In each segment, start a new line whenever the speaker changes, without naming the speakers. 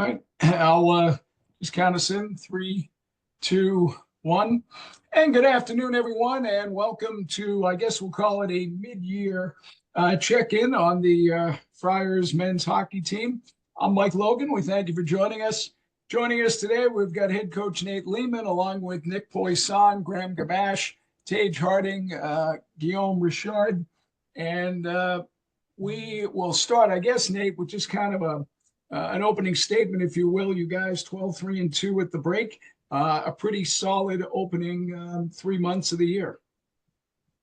All right, I'll just count us in. Three, two, one. And good afternoon, everyone, and welcome to, I guess we'll call it a mid-year check-in on the Friars men's hockey team. I'm Mike Logan. We thank you for joining us. Joining us today, we've got head coach Nate Leaman, along with Nick Poisson, Gamache, Taige Harding, Guillaume Richard, and we will start, I guess, Nate, with just kind of an opening statement, if you will. You guys 12-3-2 at the break. A pretty solid opening 3 months of the year.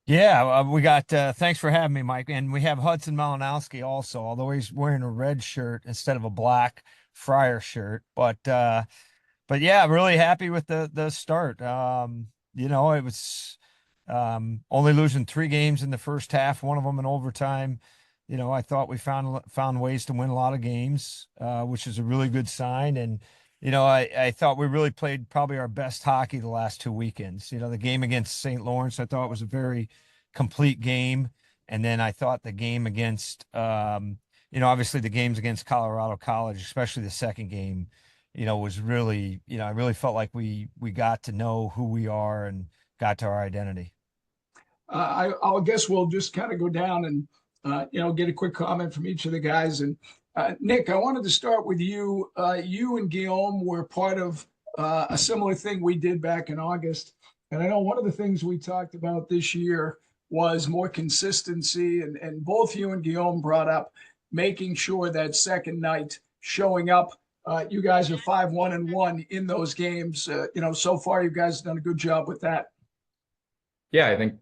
Yeah, we got thanks for having me, Mike. And we have Hudson Malinoski also, although he's wearing a red shirt instead of a black Friar shirt. But yeah, really happy with the start. It was only losing 3 games in the first half, one of them in overtime. I thought we found ways to win a lot of games, which is a really good sign. And I thought we really played probably our best hockey the last 2 weekends. The game against St. Lawrence, I thought was a very complete game. And then I thought the game against, obviously the games against Colorado College, especially the second game, was really, I really felt like we got to know who we are and got to our identity.
I guess we'll just kind of go down and get a quick comment from each of the guys. And Nick, I wanted to start with you. You and Guillaume were part of a similar thing we did back in August. And I know one of the things we talked about this year was more consistency. And both you and Guillaume brought up making sure that second night showing up. You guys are 5-1-1 in those games. So far you guys have done a good job with that.
Yeah, I think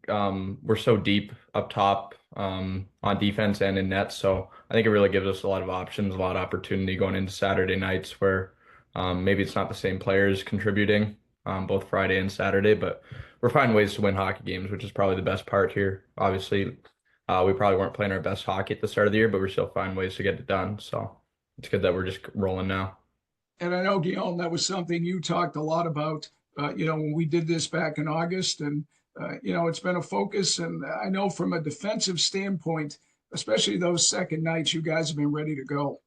we're so deep up top on defense and in net. So I think it really gives us a lot of options, a lot of opportunity going into Saturday nights where maybe it's not the same players contributing both Friday and Saturday, but we're finding ways to win hockey games, which is probably the best part here. Obviously, we probably weren't playing our best hockey at the start of the year, but we're still finding ways to get it done. So it's good that we're just rolling now.
And I know, Guillaume, that was something you talked a lot about, when we did this back in August. And it's been a focus. And I know from a defensive standpoint, especially those second nights, you guys have been ready to go.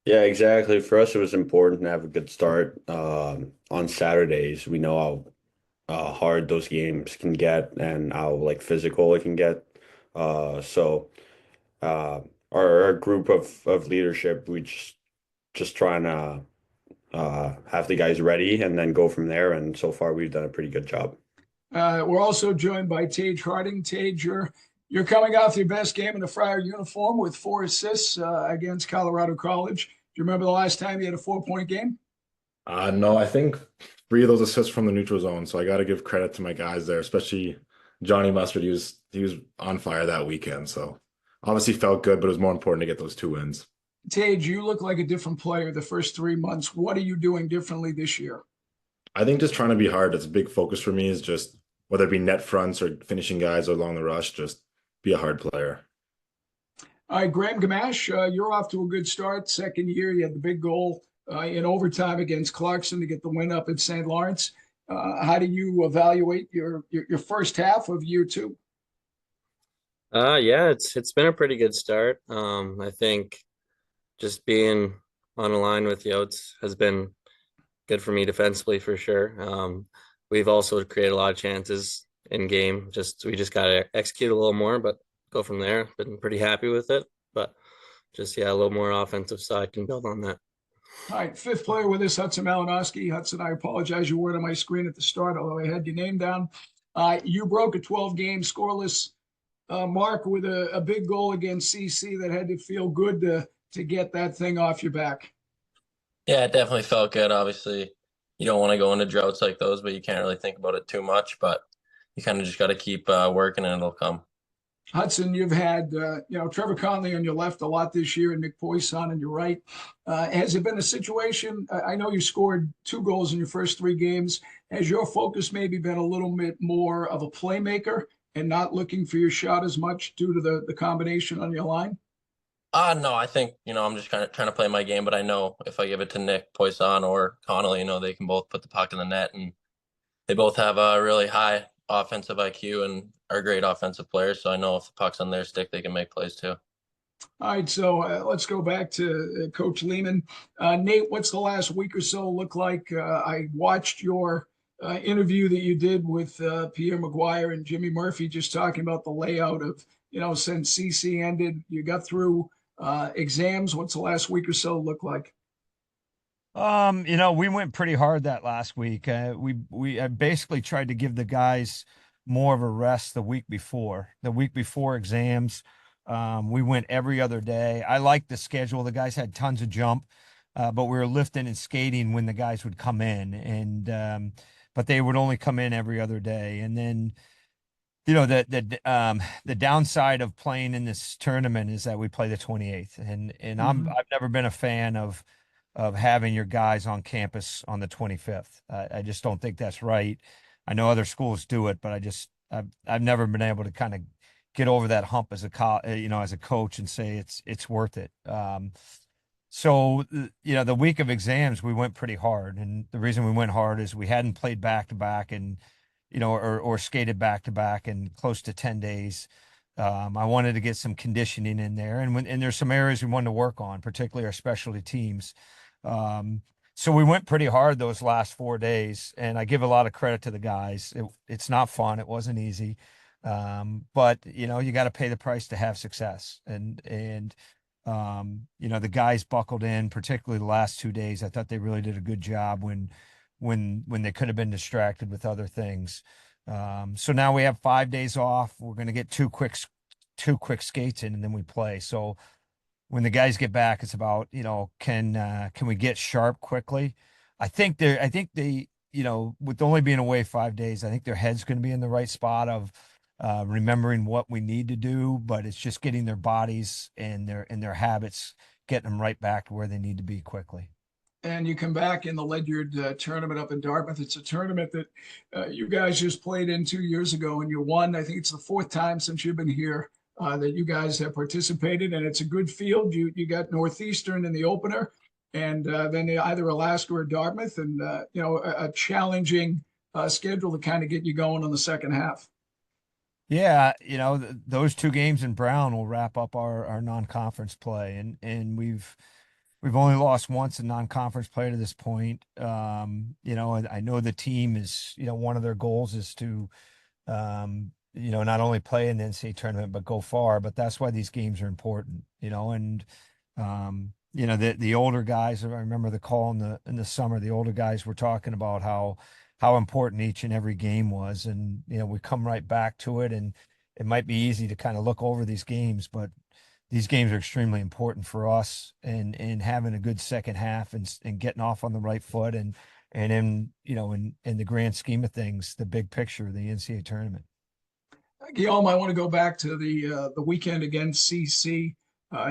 Yeah, exactly. For us, it was important to have a good start on Saturdays. We know how hard those games can get and how physical it can get. So our group of leadership, we just trying to have the guys ready and then go from there. And so far, we've done a pretty good job.
We're also joined by Taige Harding. Taige, you're coming off your best game in the Friar uniform with 4 assists against Colorado College. Do you remember the last time you had a 4-point game?
No, I think 3 of those assists from the neutral zone. So I got to give credit to my guys there, especially Johnny Mustard. He was on fire that weekend. So obviously felt good, but it was more important to get those 2 wins.
Taige, you look like a different player the first 3 months. What are you doing differently this year?
I think just trying to be hard. That's a big focus for me, is just whether it be net fronts or finishing guys or along the rush, just be a hard player.
All right, Graham Gamache, you're off to a good start. Second year, you had the big goal in overtime against Clarkson to get the win up at St. Lawrence. How do you evaluate your first half of year 2?
Yeah, it's been a pretty good start. I think just being on a line with Yotes has been good for me defensively for sure. We've also created a lot of chances in game. We just got to execute a little more, but go from there. Been pretty happy with it, but a little more offensive side can build on that.
All right, 5th player with us, Hudson Malinoski. Hudson, I apologize, you weren't on my screen at the start, although I had your name down. You broke a 12-game scoreless mark with a big goal against CC that had to feel good to get that thing off your back.
Yeah, it definitely felt good. Obviously, you don't want to go into droughts like those, but you can't really think about it too much. But you kind of just got to keep working and it'll come.
Hudson, you've had Trevor Conley on your left a lot this year and Nick Poisson on your right. Has it been a situation? I know you scored 2 goals in your first 3 games. Has your focus maybe been a little bit more of a playmaker and not looking for your shot as much due to the combination on your line?
No, I think, I'm just kind of trying to play my game, but I know if I give it to Nick Poisson or Connolly, they can both put the puck in the net, and they both have a really high offensive IQ and are great offensive players. So I know if the puck's on their stick, they can make plays too.
All right, so let's go back to Coach Leaman. Nate, what's the last week or so look like? I watched your interview that you did with Pierre Maguire and Jimmy Murphy, just talking about the layout of, since CC ended, you got through exams. What's the last week or so look like?
We went pretty hard that last week. We basically tried to give the guys more of a rest the week before. The week before exams, we went every other day. I liked the schedule. The guys had tons of jump, but we were lifting and skating when the guys would come in, and but they would only come in every other day. And then, the downside of playing in this tournament is that we play the 28th, and I've never been a fan of having your guys on campus on the 25th. I just don't think that's right. I know other schools do it, but I've never been able to kind of get over that hump as a coach and say it's worth it. So the week of exams, we went pretty hard. And the reason we went hard is we hadn't played back to back and, or skated back to back in close to 10 days. I wanted to get some conditioning in there, and there's some areas we wanted to work on, particularly our specialty teams. So we went pretty hard those last 4 days, and I give a lot of credit to the guys. It's not fun. It wasn't easy. But you got to pay the price to have success. And the guys buckled in, particularly the last 2 days. I thought they really did a good job when they could have been distracted with other things. So now we have 5 days off. We're going to get two quick skates in, and then we play. So when the guys get back, it's about, can we get sharp quickly? I think they, with only being away 5 days, I think their head's going to be in the right spot of remembering what we need to do, but it's just getting their bodies and their habits, getting them right back to where they need to be quickly.
And you come back in the Ledyard tournament up in Dartmouth. It's a tournament that you guys just played in 2 years ago, and you won. I think it's the fourth time since you've been here that you guys have participated, and it's a good field. You got Northeastern in the opener, and then either Alaska or Dartmouth, and a challenging schedule to kind of get you going on the second half.
Yeah, those two games in Brown will wrap up our non-conference play, and we've only lost once in non-conference play to this point. I know the team is, one of their goals is to, not only play in the NCAA tournament, but go far. But that's why these games are important, and, the older guys, I remember the call in the summer, the older guys were talking about how important each and every game was. And, we come right back to it, and it might be easy to kind of look over these games, but these games are extremely important for us, and having a good second half and getting off on the right foot and in the grand scheme of things, the big picture of the NCAA tournament.
Guillaume, I want to go back to the weekend against CC.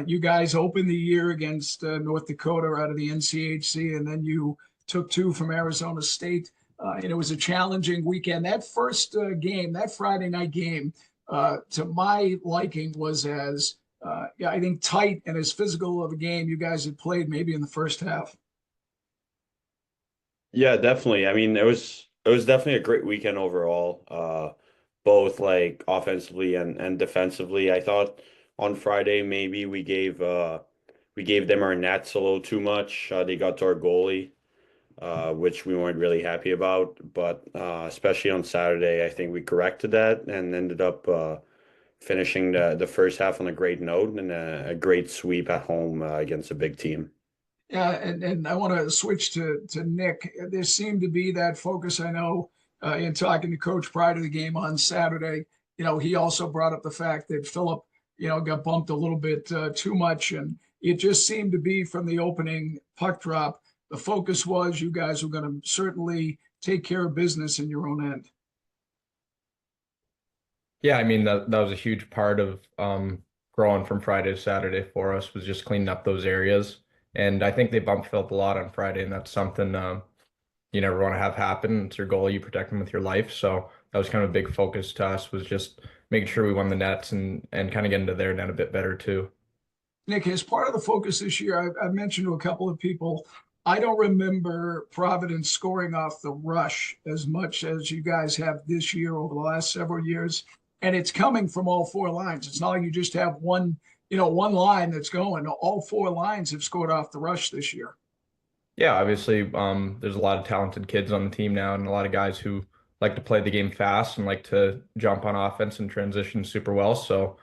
You guys opened the year against North Dakota out of the NCHC, and then you took two from Arizona State. And it was a challenging weekend. That first game, that Friday night game, to my liking, was as I think tight and as physical of a game you guys had played maybe in the first half.
Yeah, definitely. I mean, it was definitely a great weekend overall, both like offensively and defensively. I thought on Friday maybe we gave them our nets a little too much. They got to our goalie, which we weren't really happy about. But especially on Saturday, I think we corrected that and ended up finishing the first half on a great note and a great sweep at home against a big team.
Yeah, and I want to switch to Nick. There seemed to be that focus. I know in talking to Coach prior to the game on Saturday, he also brought up the fact that Philip, got bumped a little bit too much. And it just seemed to be from the opening puck drop, the focus was you guys were going to certainly take care of business in your own end.
Yeah, I mean that was a huge part of growing from Friday to Saturday for us, was just cleaning up those areas. And I think they bumped Philip a lot on Friday, and that's something you never want to have happen. It's your goal, you protect them with your life. So that was kind of a big focus to us, was just making sure we won the nets and kind of get into their net a bit better too.
Nick, as part of the focus this year, I've mentioned to a couple of people, I don't remember Providence scoring off the rush as much as you guys have this year over the last several years. And it's coming from all four lines. It's not like you just have one one line that's going. All four lines have scored off the rush this year.
Yeah, obviously, there's a lot of talented kids on the team now, and a lot of guys who like to play the game fast and like to jump on offense and transition super well. So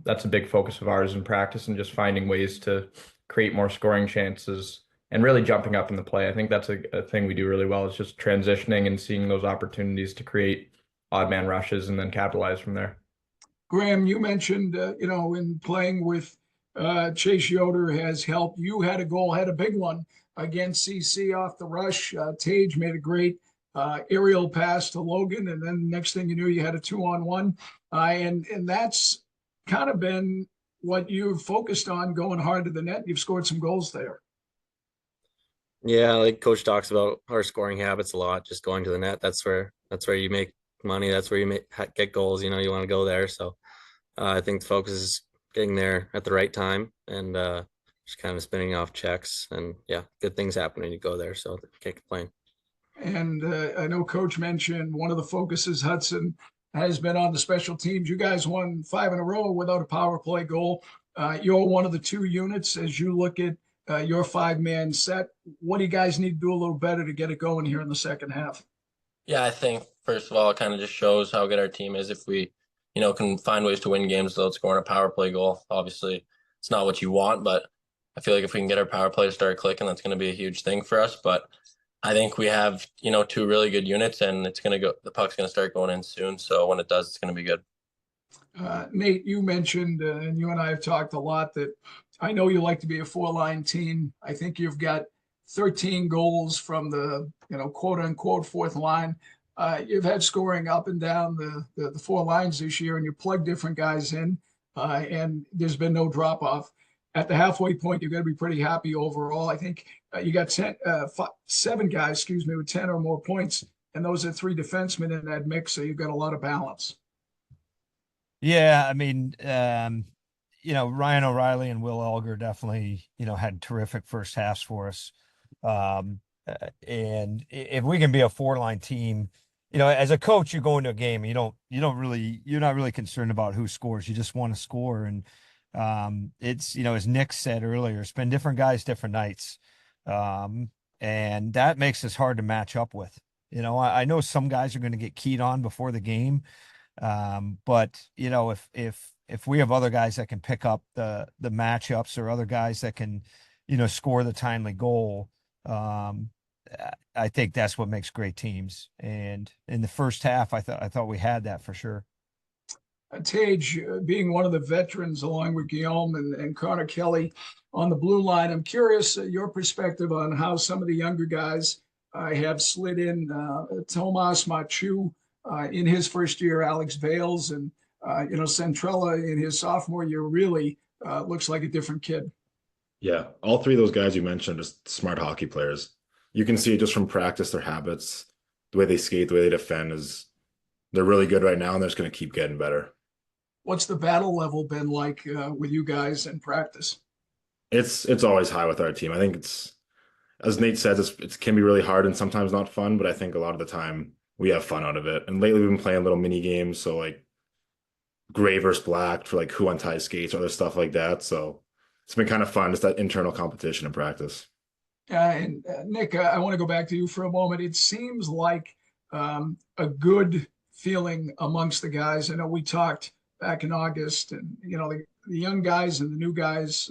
that's a big focus of ours in practice, and just finding ways to create more scoring chances and really jumping up in the play. I think that's a thing we do really well, is just transitioning and seeing those opportunities to create odd man rushes and then capitalize from there.
Graham, you mentioned, in playing with Chase Yoder has helped. You had a big one against CC off the rush. Taige made a great aerial pass to Logan, and then next thing you knew, you had a 2-on-1. And that's kind of been what you've focused on, going hard to the net. You've scored some goals there.
Yeah, like Coach talks about our scoring habits a lot, just going to the net. That's where you make money. That's where you get goals. You want to go there. So I think the focus is getting there at the right time and just kind of spinning off checks. And yeah, good things happen when you go there. So can't complain.
And I know Coach mentioned one of the focuses, Hudson, has been on the special teams. You guys won 5 in a row without a power play goal. You're one of the 2 units. As you look at your 5-man set, what do you guys need to do a little better to get it going here in the second half?
Yeah, I think first of all, it kind of just shows how good our team is if we, can find ways to win games without scoring a power play goal. Obviously, it's not what you want, but I feel like if we can get our power play to start clicking, that's going to be a huge thing for us. But I think we have, 2 really good units, and the puck's going to start going in soon. So when it does, it's going to be good.
Nate, you mentioned, and you and I have talked a lot, that I know you like to be a 4-line team. I think you've got 13 goals from the, quote unquote 4th line. You've had scoring up and down the 4 lines this year, and you plug different guys in, and there's been no drop off. At the halfway point, you're going to be pretty happy overall. I think you got 7 guys, with 10 or more points, and those are 3 defensemen in that mix. So you've got a lot of balance.
Yeah, I mean, Ryan O'Reilly and Will Elger definitely, had terrific first halves for us. And if we can be a 4-line team, as a coach, you go into a game, you're not really concerned about who scores. You just want to score. And it's, as Nick said earlier, it's been different guys, different nights. And that makes us hard to match up with. I know some guys are going to get keyed on before the game. But if we have other guys that can pick up the matchups, or other guys that can, score the timely goal, I think that's what makes great teams. And in the first half, I thought we had that for sure.
Taige, being one of the veterans along with Guillaume and Connor Kelly on the blue line, I'm curious your perspective on how some of the younger guys have slid in. Tomas Machu in his first year, Alex Vales, and Centrella in his sophomore year really looks like a different kid.
Yeah, all 3 of those guys you mentioned are just smart hockey players. You can see it just from practice, their habits, the way they skate, the way they defend they're really good right now, and they're just going to keep getting better.
What's the battle level been like with you guys in practice?
It's always high with our team. I think it's, as Nate says, it can be really hard and sometimes not fun, but I think a lot of the time we have fun out of it. And lately we've been playing little mini games, so like gray versus black for like who unties skates or other stuff like that. So it's been kind of fun, just that internal competition in practice.
And Nick, I want to go back to you for a moment. It seems like a good feeling amongst the guys. I know we talked back in August, and the young guys and the new guys,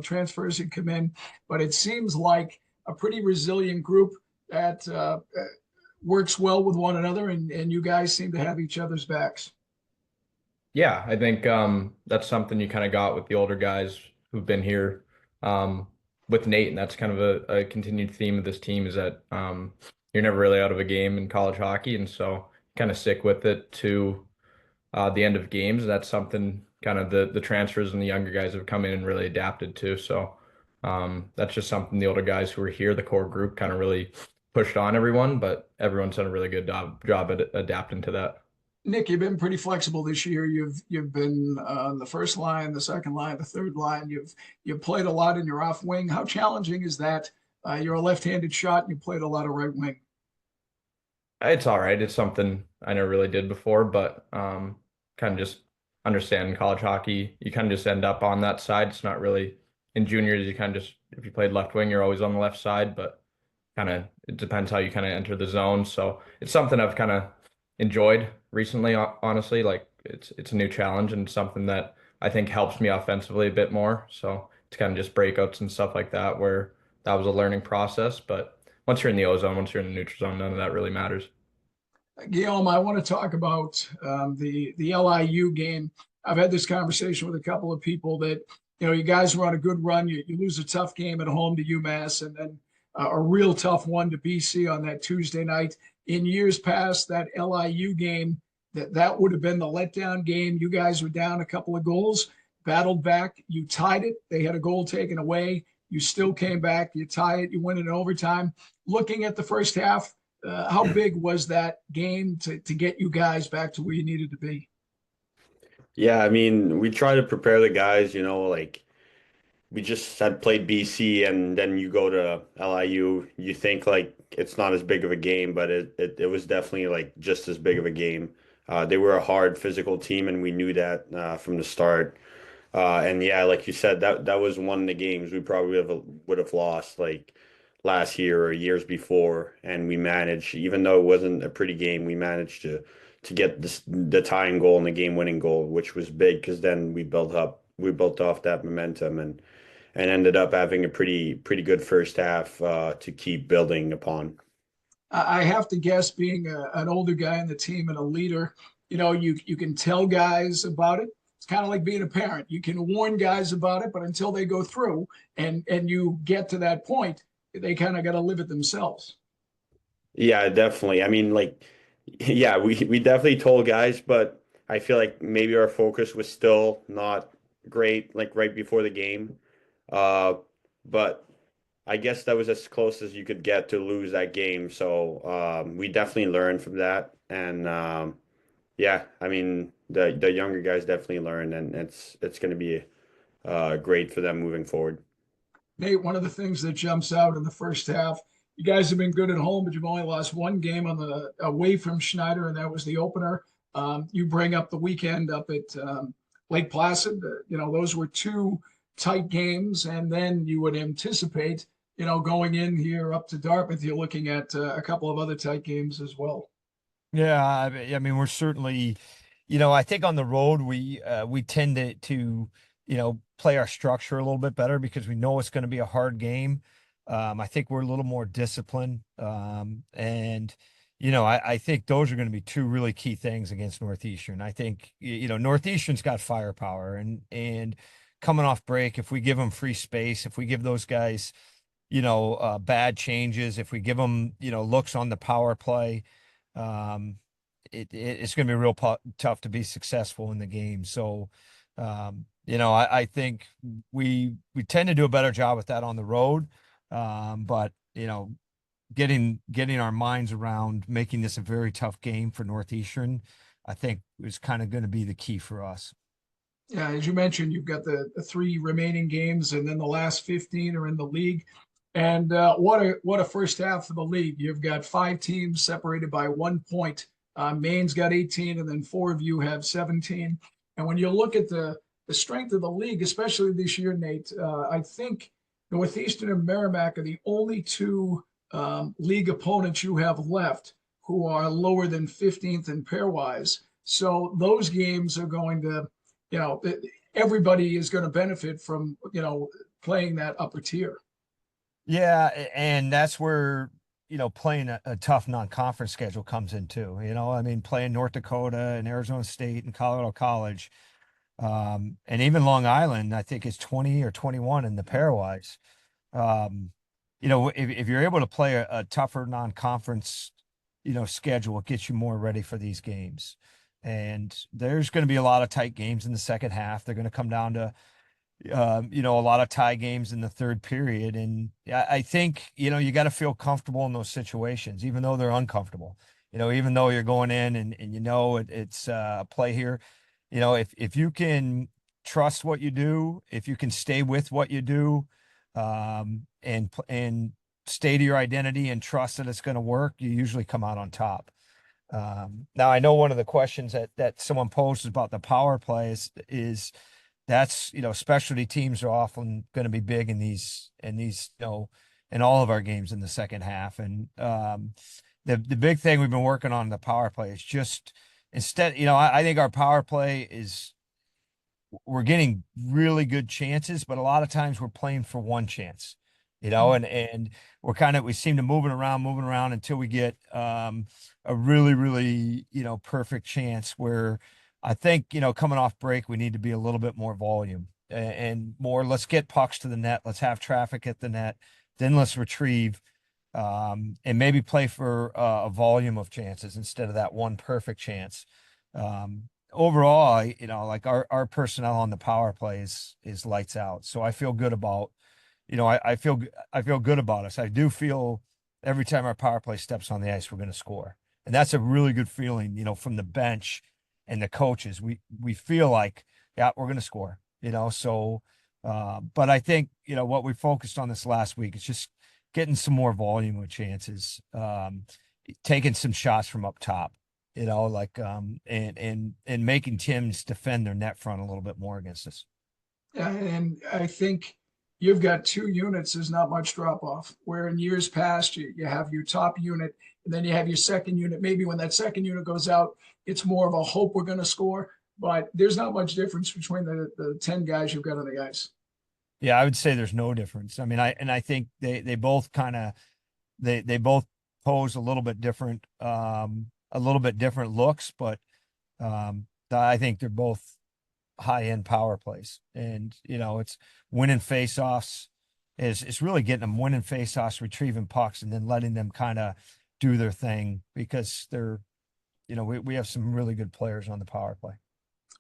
transfers that come in, but it seems like a pretty resilient group that works well with one another, and you guys seem to have each other's backs.
Yeah, I think that's something you kind of got with the older guys who've been here with Nate, and that's kind of a continued theme of this team, is that you're never really out of a game in college hockey, and so kind of stick with it to the end of games. That's something kind of the transfers and the younger guys have come in and really adapted to. So that's just something the older guys who are here, the core group, kind of really pushed on everyone, but everyone's done a really good job at adapting to that.
Nick, you've been pretty flexible this year. You've been on the first line, the second line, the third line. You've played a lot in your off wing. How challenging is that? You're a left-handed shot, and you played a lot of right wing.
It's all right. It's something I never really did before, but kind of just understand in college hockey, you kind of just end up on that side. It's not really in juniors, you kind of just, if you played left wing, you're always on the left side, but kind of it depends how you kind of enter the zone. So it's something I've kind of enjoyed recently, honestly. Like it's a new challenge and something that I think helps me offensively a bit more. So it's kind of just breakouts and stuff like that where that was a learning process. But once you're in the O zone, once you're in the neutral zone, none of that really matters.
Guillaume, I want to talk about the LIU game. I've had this conversation with a couple of people that, you guys were on a good run. You lose a tough game at home to UMass and then a real tough one to BC on that Tuesday night. In years past, that LIU game, that would have been the letdown game. You guys were down a couple of goals, battled back. You tied it. They had a goal taken away. You still came back. You tie it. You win in overtime. Looking at the first half, how big was that game to get you guys back to where you needed to be?
Yeah, I mean, we try to prepare the guys, like we just had played BC and then you go to LIU, you think like it's not as big of a game, but it was definitely like just as big of a game. They were a hard physical team and we knew that from the start. And yeah, like you said, that was one of the games we probably would have lost like last year or years before, and we managed, even though it wasn't a pretty game, we managed to get the tying goal and the game-winning goal, which was big because then we built off that momentum and ended up having a pretty good first half to keep building upon.
I have to guess, being an older guy in the team and a leader, you can tell guys about it. It's kind of like being a parent. You can warn guys about it, but until they go through and you get to that point, they kind of got to live it themselves.
Yeah, definitely. I mean, like, yeah, we definitely told guys, but I feel like maybe our focus was still not great, like right before the game. Uh, but I guess that was as close as you could get to lose that game. So we definitely learned from that, and yeah, I mean the younger guys definitely learned, and it's going to be great for them moving forward.
Nate, one of the things that jumps out in the first half, you guys have been good at home, but you've only lost one game on the away from Schneider, and that was the opener. You bring up the weekend up at Lake Placid. Those were two tight games, and then you would anticipate, going in here up to Dartmouth, you're looking at a couple of other tight games as well.
Yeah, I mean, we're certainly, I think on the road we tend to play our structure a little bit better because we know it's going to be a hard game. I think we're a little more disciplined, and I think those are going to be two really key things against Northeastern. I think Northeastern's got firepower, and coming off break, if we give them free space, if we give those guys bad changes, if we give them looks on the power play, it's going to be real tough to be successful in the game. So, I think we tend to do a better job with that on the road. But getting our minds around making this a very tough game for Northeastern, I think is kind of going to be the key for us.
Yeah, as you mentioned, you've got the three remaining games, and then the last 15 are in the league. And what a first half of the league. You've got 5 teams separated by 1 point. Maine's got 18, and then 4 of you have 17. And when you look at the strength of the league, especially this year, Nate, I think Northeastern and Merrimack are the only 2 league opponents you have left who are lower than 15th in pairwise. So those games are going to, everybody is going to benefit from, playing that upper tier.
Yeah, and that's where playing a tough non-conference schedule comes in too. I mean, playing North Dakota and Arizona State and Colorado College, and even Long Island, I think is 20 or 21 in the pairwise. If you're able to play a tougher non-conference, schedule, it gets you more ready for these games. And there's going to be a lot of tight games in the second half. They're going to come down to a lot of tie games in the third period. And I think, you got to feel comfortable in those situations, even though they're uncomfortable, even though you're going in and it's a play here, if you can trust what you do, if you can stay with what you do, and stay to your identity and trust that it's going to work, you usually come out on top. Now I know one of the questions that someone posed about the power play is that's, specialty teams are often going to be big in these, in all of our games in the second half. And, the big thing we've been working on in the power play is just instead, I think our power play we're getting really good chances, but a lot of times we're playing for one chance, and we seem to moving around until we get a really, really, perfect chance where I think, coming off break, we need to be a little bit more volume and more, let's get pucks to the net. Let's have traffic at the net. Then let's retrieve, and maybe play for a volume of chances instead of that one perfect chance. Overall, like our personnel on the power play is lights out. So I feel good about, I feel good about us. I do feel every time our power play steps on the ice, we're going to score. And that's a really good feeling, from the bench and the coaches. We feel like, yeah, we're going to score, so, but I think, what we focused on this last week is just getting some more volume of chances, taking some shots from up top, and making teams defend their net front a little bit more against us.
And I think you've got two units. There's not much drop off, where in years past, you have your top unit and then you have your second unit. Maybe when that second unit goes out, it's more of a hope we're going to score, but there's not much difference between the 10 guys you've got on the ice.
Yeah, I would say there's no difference. I mean, I think they both they both pose a little bit different looks, but I think they're both high-end power plays. And, it's winning faceoffs. It's really getting them winning faceoffs, retrieving pucks, and then letting them kind of do their thing, because they're, we have some really good players on the power play.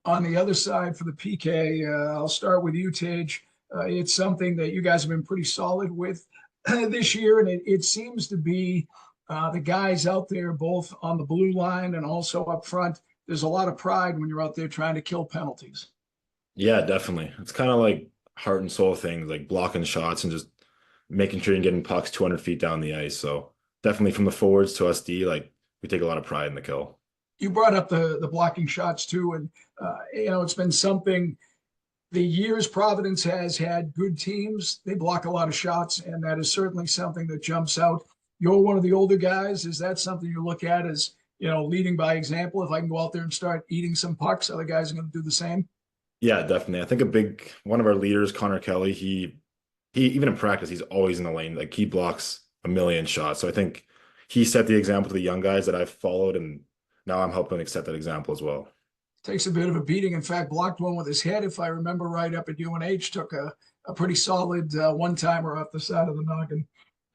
On the other side for the PK, I'll start with you, Taige. It's something that you guys have been pretty solid with this year, and it seems to be the guys out there, both on the blue line and also up front. There's a lot of pride when you're out there trying to kill penalties.
Yeah, definitely. It's kind of like heart and soul things, like blocking shots and just making sure you're getting pucks 200 feet down the ice. So definitely from the forwards to us D, like we take a lot of pride in the kill.
You brought up the blocking shots too, and it's been something. The years Providence has had good teams, they block a lot of shots, and that is certainly something that jumps out. You're one of the older guys. Is that something you look at as, leading by example? If I can go out there and start eating some pucks, other guys are going to do the same?
Yeah, definitely. I think one of our leaders, Connor Kelly, he even in practice, he's always in the lane. Like he blocks a million shots. So I think he set the example to the young guys that I've followed, and now I'm helping set that example as well.
Takes a bit of a beating. In fact, blocked one with his head, if I remember right, up at UNH. Took a pretty solid one-timer off the side of the noggin.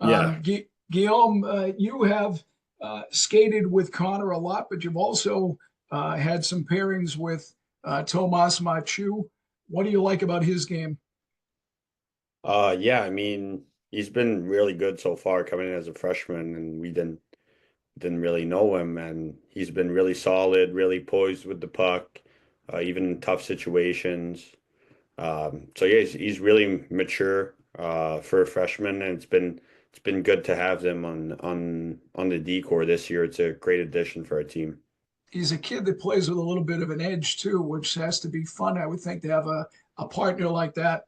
Yeah.
Guillaume, you have skated with Connor a lot, but you've also had some pairings with Tomas Machu. What do you like about his game?
Yeah, I mean, he's been really good so far coming in as a freshman, and we didn't really know him, and he's been really solid, really poised with the puck, even in tough situations. So yeah, he's really mature for a freshman, and it's been good to have them on the D core this year. It's a great addition for our team.
He's a kid that plays with a little bit of an edge too, which has to be fun, I would think, to have a partner like that.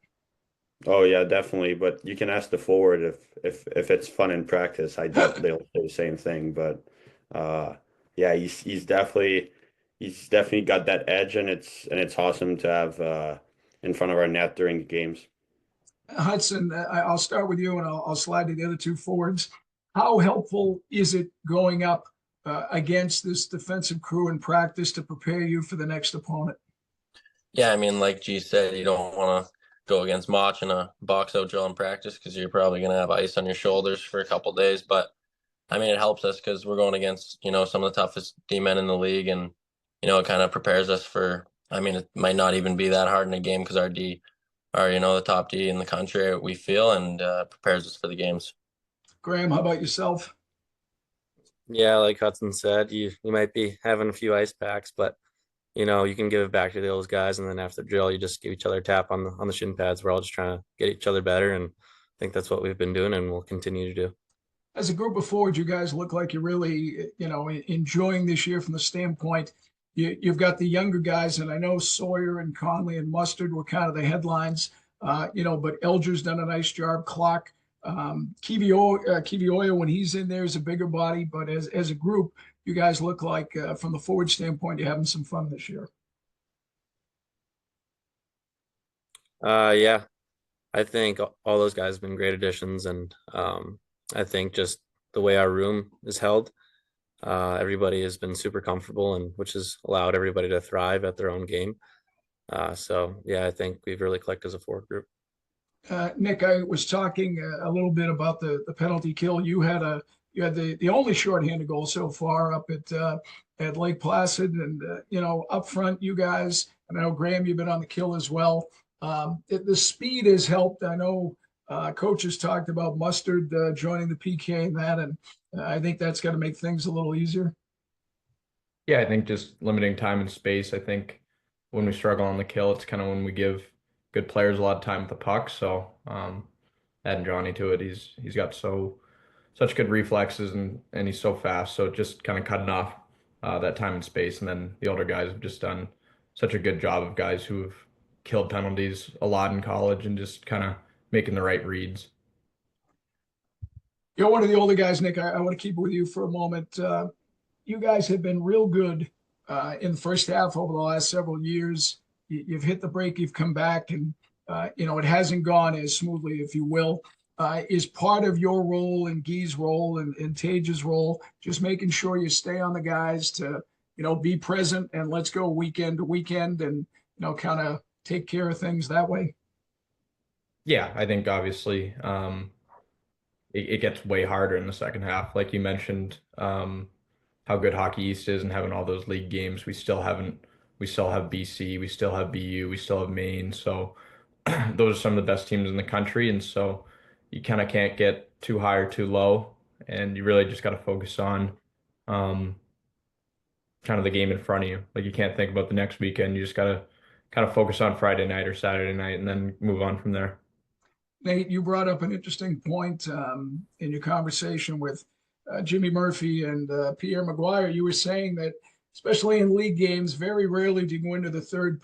Oh yeah, definitely. But you can ask the forward if it's fun in practice. I doubt they'll say the same thing. But yeah, he's definitely got that edge, and it's awesome to have in front of our net during the games.
Hudson, I'll start with you, and I'll slide to the other two forwards. How helpful is it going up against this defensive crew in practice to prepare you for the next opponent?
Yeah, I mean, like G said, you don't want to go against Mach in a box out drill in practice because you're probably going to have ice on your shoulders for a couple of days. But I mean, it helps us because we're going against, some of the toughest D-men in the league, and, it kind of prepares us for, I mean, it might not even be that hard in a game because our D are, the top D in the country, we feel, and prepares us for the games.
Graham, how about yourself?
Yeah, like Hudson said, you might be having a few ice packs, but you can give it back to those guys, and then after the drill, you just give each other a tap on the shin pads. We're all just trying to get each other better, and I think that's what we've been doing and we'll continue to do.
as a group of forwards, you guys look like you're really, enjoying this year from the standpoint. You've got the younger guys, and I know Sawyer and Conley and Mustard were kind of the headlines, but Elger's done a nice job. Clark, Kivioya, when he's in there, is a bigger body. But as a group, you guys look like, from the forward standpoint, you're having some fun this year.
Yeah, I think all those guys have been great additions, and I think just the way our room is held, everybody has been super comfortable, and which has allowed everybody to thrive at their own game. So yeah, I think we've really clicked as a forward group.
Nick, I was talking a little bit about the penalty kill. You had the only shorthanded goal so far up at Lake Placid, and up front, you guys. And I know Graham, you've been on the kill as well. The speed has helped. I know coaches talked about Mustard joining the PK and that, and I think that's got to make things a little easier.
Yeah, I think just limiting time and space. I think when we struggle on the kill, it's kind of when we give good players a lot of time with the puck. So adding Johnny to it, he's got such good reflexes, and he's so fast. So just kind of cutting off that time and space. And then the older guys have just done such a good job of guys who have killed penalties a lot in college and just kind of making the right reads.
You're one of the older guys, Nick. I want to keep it with you for a moment. You guys have been real good in the first half over the last several years. You've hit the break, you've come back, and it hasn't gone as smoothly, if you will. Is part of your role and Guy's role and Taige's role just making sure you stay on the guys to, be present and let's go weekend to weekend and, kind of take care of things that way?
Yeah, I think obviously it gets way harder in the second half. Like you mentioned, how good Hockey East is and having all those league games. We still have BC, we still have BU, we still have Maine. So those are some of the best teams in the country. And so you kind of can't get too high or too low. And you really just got to focus on kind of the game in front of you. Like you can't think about the next weekend. You just got to kind of focus on Friday night or Saturday night and then move on from there.
Nate, you brought up an interesting point in your conversation with Jimmy Murphy and Pierre Maguire. You were saying that, especially in league games, very rarely do you go into the third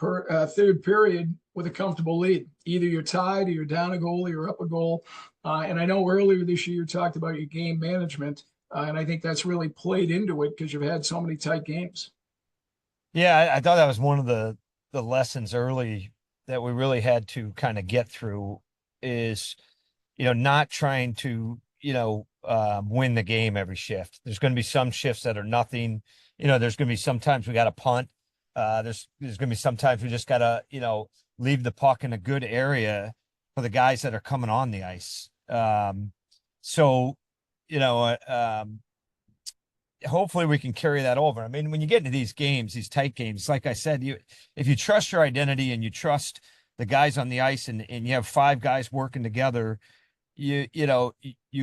period with a comfortable lead. Either you're tied, or you're down a goal, or you're up a goal. And I know earlier this year you talked about your game management, and I think that's really played into it because you've had so many tight games.
Yeah, I thought that was one of the lessons early that we really had to kind of get through is, not trying to, win the game every shift. There's going to be some shifts that are nothing. There's going to be sometimes we got to punt. There's going to be sometimes we just got to, leave the puck in a good area for the guys that are coming on the ice. Hopefully we can carry that over. I mean, when you get into these games, these tight games, like I said, if you trust your identity and you trust the guys on the ice and you have 5 guys working together, you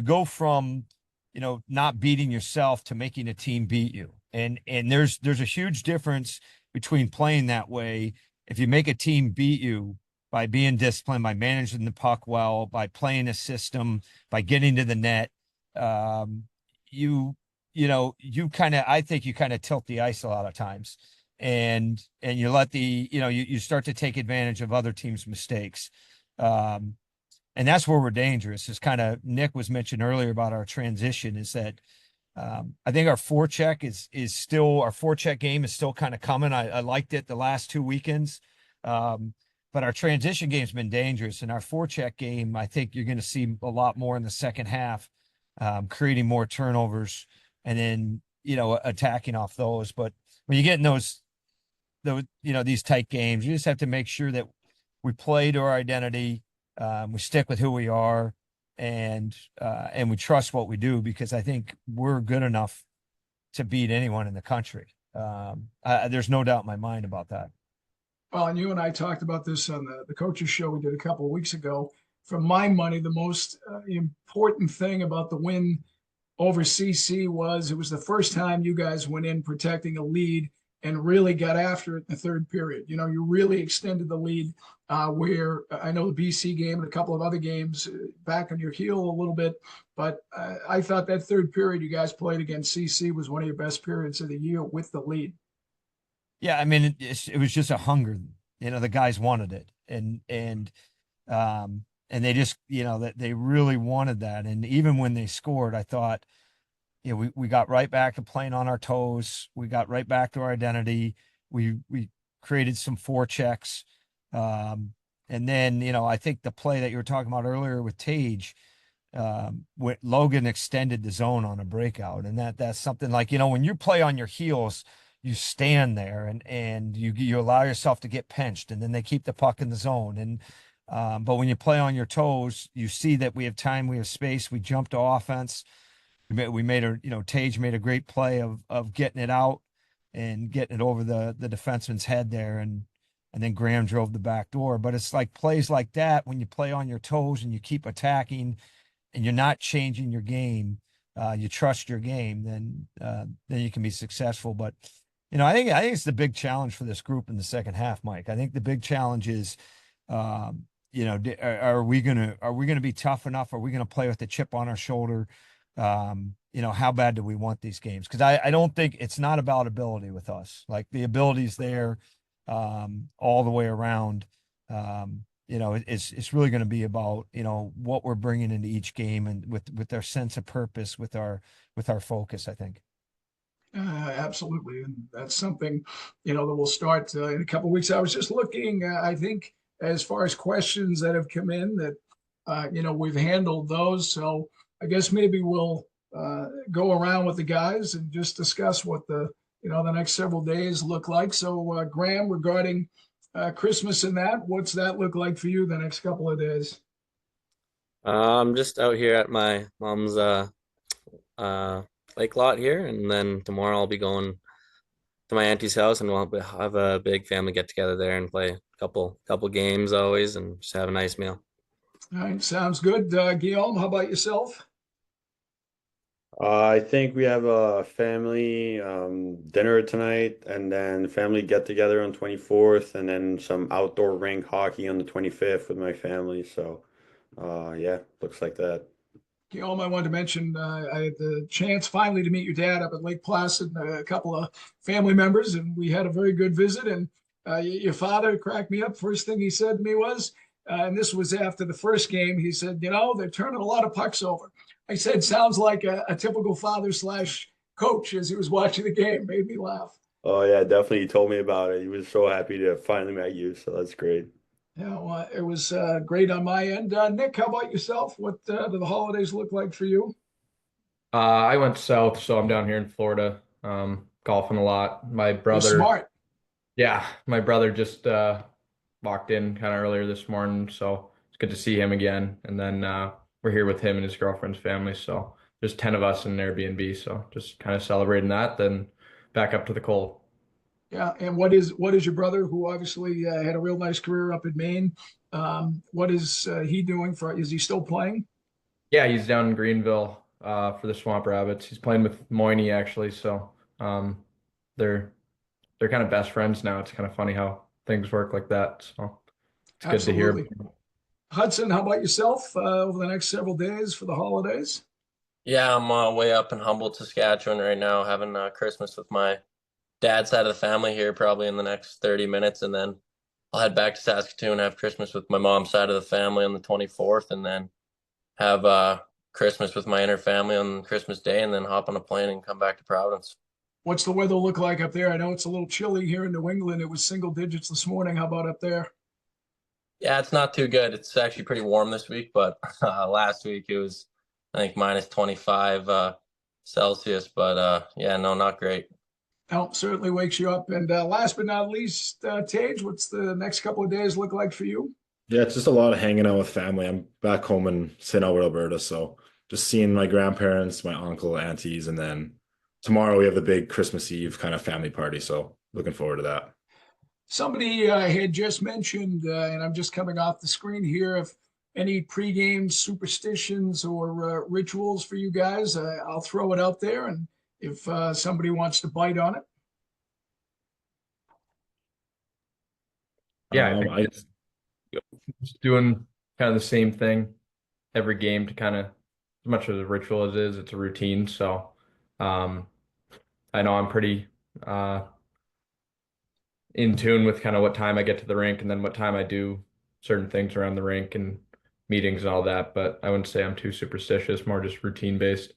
go from, not beating yourself to making a team beat you. And there's a huge difference between playing that way. If you make a team beat you by being disciplined, by managing the puck well, by playing a system, by getting to the net, I think you kind of tilt the ice a lot of times and you let you start to take advantage of other teams' mistakes. And that's where we're dangerous. Is kind of Nick was mentioned earlier about our transition is that I think our forecheck is still our forecheck game is still kind of coming. I liked it the last 2 weekends. But our transition game's been dangerous, and our forecheck game, I think you're going to see a lot more in the second half, creating more turnovers and then, attacking off those. But when you get in those, these tight games, you just have to make sure that we play to our identity. We stick with who we are and we trust what we do, because I think we're good enough to beat anyone in the country. There's no doubt in my mind about that.
Well, and you and I talked about this on the coaches show we did a couple of weeks ago. For my money, the most important thing about the win over CC was it was the first time you guys went in protecting a lead and really got after it in the third period. You know, you really extended the lead where I know the BC game and a couple of other games back on your heel a little bit. But I thought that third period you guys played against CC was one of your best periods of the year with the lead.
Yeah, I mean, it was just a hunger. You know, the guys wanted it, and they just, you know, that they really wanted that. And even when they scored, I thought, you know, we got right back to playing on our toes. We got right back to our identity. We created some forechecks. And then, you know, I think the play that you were talking about earlier with Taige, when Logan extended the zone on a breakout. And that's something like, you know, when you play on your heels, you stand there and you allow yourself to get pinched, and then they keep the puck in the zone. And but when you play on your toes, you see that we have time, we have space, we jump to offense. We made a, you know, Taige made a great play of getting it out and getting it over the defenseman's head there, and then Graham drove the back door. But it's like plays like that, when you play on your toes and you keep attacking and you're not changing your game, you trust your game, then you can be successful. But you know, I think it's the big challenge for this group in the second half, Mike. I think the big challenge is, you know, are we gonna be tough enough? Are we gonna play with the chip on our shoulder? You know, how bad do we want these games? Because I don't think it's not about ability with us. Like, the ability's there all the way around. You know, it's really going to be about, you know, what we're bringing into each game, and with our sense of purpose, with our focus, I think.
Absolutely. And that's something, you know, that will start in a couple of weeks. I was just looking, I think, as far as questions that have come in, that, you know, we've handled those. So I guess maybe we'll go around with the guys and just discuss what the next several days look like. So Graham, regarding Christmas and that, what's that look like for you the next couple of days?
I'm just out here at my mom's lake lot here, and then tomorrow I'll be going to my auntie's house, and we'll have a big family get together there and play a couple games always, and just have a nice meal.
All right, sounds good. Guillaume, how about yourself?
I think we have a family dinner tonight, and then family get together on 24th, and then some outdoor rink hockey on the 25th with my family. So, yeah, looks like that.
Guillaume, I wanted to mention I had the chance finally to meet your dad up at Lake Placid, and a couple of family members, and we had a very good visit. And your father cracked me up. First thing he said to me was, and this was after the first game, he said, you know, they're turning a lot of pucks over. I said, sounds like a typical father/coach, as he was watching the game. Made me laugh.
Oh, yeah, definitely. He told me about it. He was so happy to finally meet you. So that's great.
Yeah, well, it was great on my end. Nick, how about yourself? What do the holidays look like for you?
I went south, so I'm down here in Florida, golfing a lot. My
You're
brother,
smart.
yeah, my brother just walked in kind of earlier this morning, so it's good to see him again. And then we're here with him and his girlfriend's family, so there's 10 of us in an Airbnb, so just kind of celebrating that, then back up to the cold.
Yeah, and what is your brother, who obviously had a real nice career up in Maine? What is he doing is he still playing?
Yeah, he's down in Greenville for the Swamp Rabbits. He's playing with Moynie, actually, so they're kind of best friends now. It's kind of funny how things work like that. So it's good to hear.
Hudson, how about yourself over the next several days for the holidays?
Yeah, I'm way up in Humboldt, Saskatchewan right now, having Christmas with my dad's side of the family here probably in the next 30 minutes. And then I'll head back to Saskatoon, have Christmas with my mom's side of the family on the 24th, and then have Christmas with my inner family on Christmas Day, and then hop on a plane and come back to Providence.
What's the weather look like up there? I know it's a little chilly here in New England. It was single digits this morning. How about up there?
Yeah, it's not too good. It's actually pretty warm this week, but last week it was, I think, minus 25 Celsius. But yeah, no, not great.
Oh, certainly wakes you up. And last but not least, Taige, what's the next couple of days look like for you?
Yeah, it's just a lot of hanging out with family. I'm back home in St. Albert, Alberta, so just seeing my grandparents, my uncle, aunties, and then tomorrow we have the big Christmas Eve kind of family party, so looking forward to that.
Somebody had just mentioned, and I'm just coming off the screen here, if any pregame superstitions or rituals for you guys, I'll throw it out there, and if somebody wants to bite on it.
Yeah, I think just doing kind of the same thing every game to kind of, as much as a ritual as it is, it's a routine. So I know I'm pretty in tune with kind of what time I get to the rink and then what time I do certain things around the rink and meetings and all that. But I wouldn't say I'm too superstitious, more just routine based.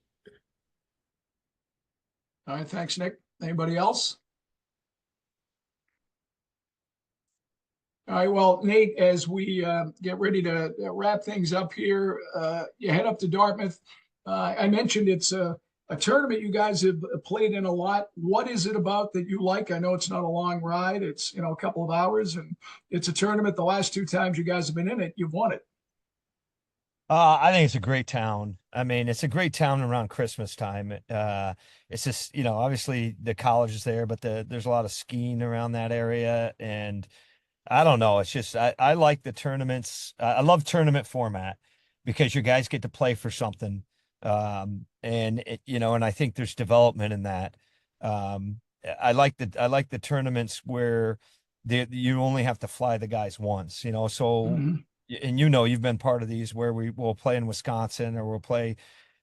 All right, thanks, Nick. Anybody else? All right, well, Nate, as we get ready to wrap things up here, you head up to Dartmouth. I mentioned it's a tournament you guys have played in a lot. What is it about that you like? I know it's not a long ride. It's, a couple of hours, and it's a tournament. The last 2 times you guys have been in it, you've won it.
I think it's a great town. I mean, it's a great town around Christmas time. It's just, obviously the college is there, but there's a lot of skiing around that area. And I don't know. It's just, I like the tournaments. I love tournament format because your guys get to play for something. And I think there's development in that. I like the tournaments where you only have to fly the guys once, so.
Mm-hmm.
And you've been part of these where we will play in Wisconsin or we'll play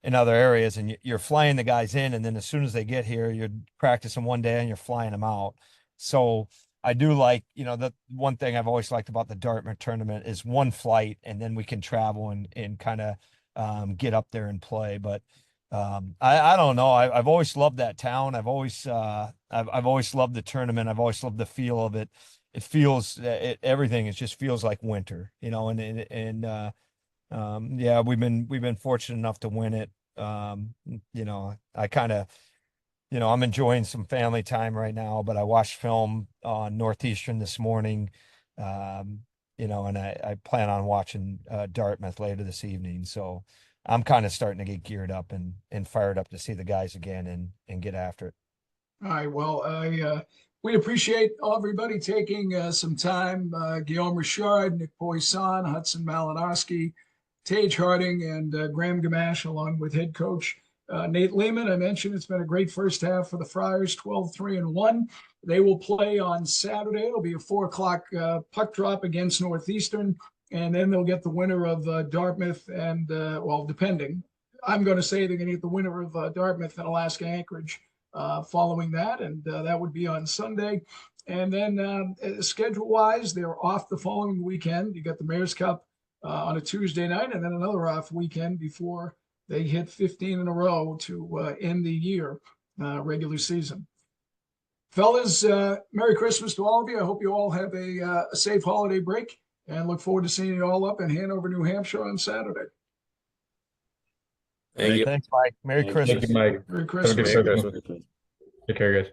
in other areas, and you're flying the guys in, and then as soon as they get here, you're practicing one day and you're flying them out. So I do like, the one thing I've always liked about the Dartmouth tournament is one flight, and then we can travel and kind of get up there and play. But I don't know. I've always loved that town. I've always loved the tournament. I've always loved the feel of it. It feels everything. It just feels like winter, yeah, we've been fortunate enough to win it. I kind of, I'm enjoying some family time right now, but I watched film on Northeastern this morning, and I plan on watching Dartmouth later this evening. So I'm kind of starting to get geared up and fired up to see the guys again and get after it.
All right. Well, we appreciate everybody taking some time. Guillaume Richard, Nick Poisson, Hudson Malinoski, Taige Harding, and Graham Gamache, along with head coach Nate Leaman. I mentioned it's been a great first half for the Friars, 12-3-1. They will play on Saturday. It'll be a 4:00 puck drop against Northeastern, and then they'll get the winner of Dartmouth and, depending. I'm going to say they're going to get the winner of Dartmouth and Alaska Anchorage following that, and that would be on Sunday. And then schedule-wise, they're off the following weekend. You got the Mayor's Cup on a Tuesday night, and then another off weekend before they hit 15 in a row to end the year regular season. Fellas, Merry Christmas to all of you. I hope you all have a safe holiday break, and look forward to seeing you all up in Hanover, New Hampshire on Saturday.
Thank you.
Thanks, Mike. Merry Christmas.
Thank you, Mike.
Merry
Have a good
Christmas.
Christmas. Take care, guys.